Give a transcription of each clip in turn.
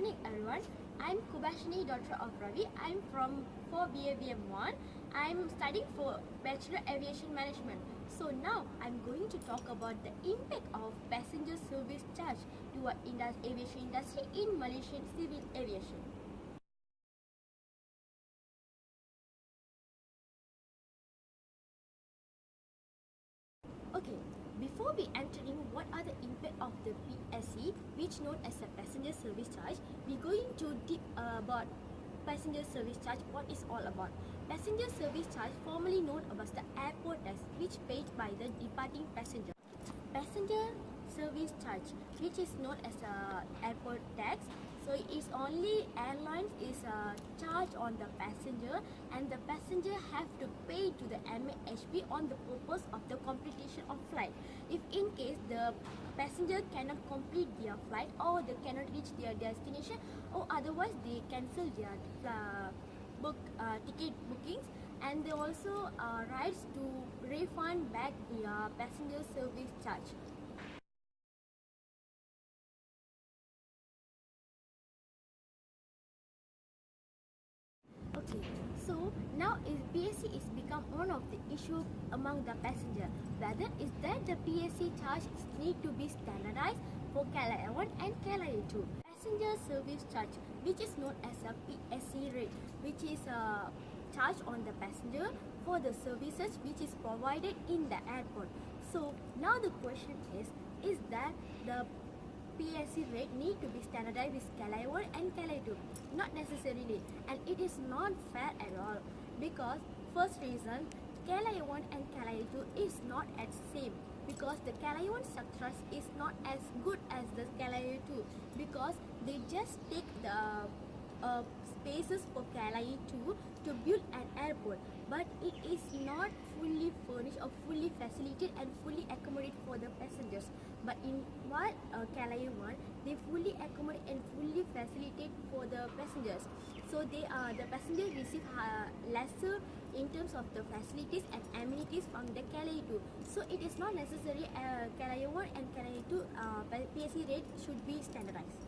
morning everyone. I'm Kubashini, daughter of Ravi. I'm from 4BAVM1. I'm studying for Bachelor Aviation Management. So now I'm going to talk about the impact of passenger service charge to our aviation industry in Malaysian civil aviation. Okay, before we enter in what are the impact of the PSC, which known as the passenger service charge, we're going to deep about passenger service charge, what is all about. Passenger service charge, formerly known as the airport tax, which paid by the departing passenger. Passenger service charge, which is known as airport tax. So it is only airlines is charge on the passenger, and the passenger have to pay to the MAHB on the purpose of the completion of flight. If in case the passenger cannot complete their flight, or they cannot reach their destination, or otherwise they cancel their ticket bookings, and they also rights to refund back their passenger service charge. Okay, so now PSC is become one of the issue among the passenger. Whether is that the PSC charge need to be standardized for KLIA 1 and KLIA 2. Passenger service charge, which is known as a PSC rate, which is a charge on the passenger for the services which is provided in the airport. So now the question is that the PSC rate need to be standardized with KLIA 1 and KLIA 2? Not necessarily, and it is not fair at all, because first reason, KLIA 1 and KLIA 2 is not at same, because the KLIA 1 structure is not as good as the KLIA 2, because they just take the spaces for KLIA 2 to build an airport, but it is not fully furnished or fully facilitated and fully accommodated for the passengers. But in what KLIA 1, they fully accommodate and fully facilitate for the passengers. So they the passengers receive lesser in terms of the facilities and amenities from the KLIA 2. So it is not necessary KLIA 1 and KLIA 2 PSC rate should be standardized.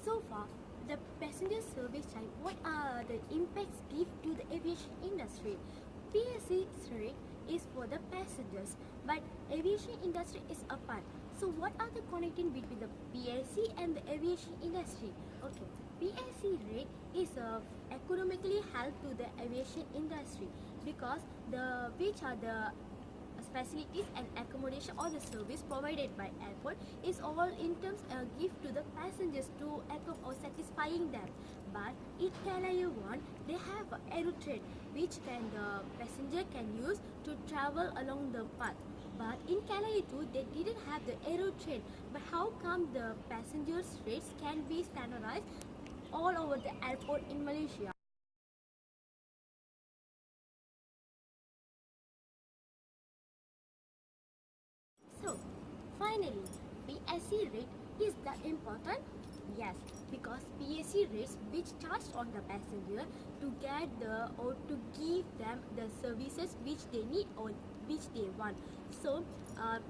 So far, the passenger service charge, what are the impacts give to the aviation industry? PSC rate is for the passengers, but aviation industry is apart. So what are the connecting between the PSC and the aviation industry? Okay, PSC rate is economically help to the aviation industry, because which are the facilities and accommodation or the service provided by airport is all in terms give to the passengers to or satisfying them. But in KLIA 1, they have aero train which the passenger can use to travel along the path. But in KLIA 2, they didn't have the aero train. But how come the passengers rates can be standardized all over the airport in Malaysia? So, finally, PSC rate is that important? Yes, because PSC rates which charge on the passenger to get or to give them the services which they need or which they want. So,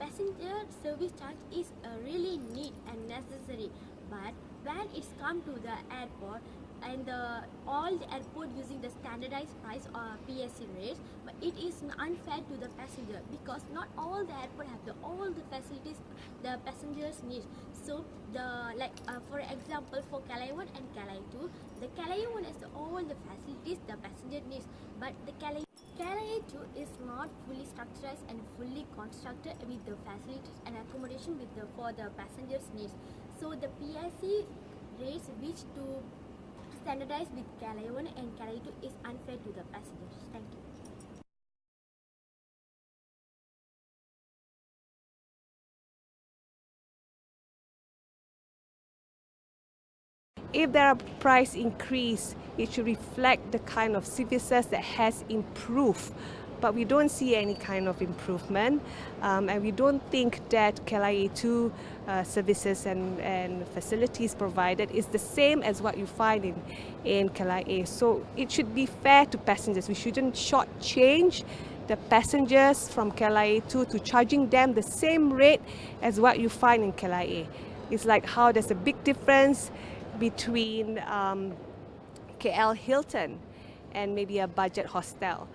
passenger service charge is really need and necessary. But when it's come to the airport, and all the airport using the standardized price or PSC rates, but it is unfair to the passenger, because not all the airport have all the facilities the passengers need. So for example, for KLIA 1 and KLIA 2, the KLIA 1 has all the facilities the passenger needs, but the KLIA 2 is not fully structured and fully constructed with the facilities and accommodation for the passengers needs. So the PSC rates which to standardized with KLIA 1 and KLIA 2 is unfair to the passengers. Thank you. If there are price increase, it should reflect the kind of services that has improved. But we don't see any kind of improvement, and we don't think that KLIA 2 services and facilities provided is the same as what you find in KLIA. So it should be fair to passengers. We shouldn't shortchange the passengers from KLIA 2 to charging them the same rate as what you find in KLIA. It's like how there's a big difference between KL Hilton and maybe a budget hostel.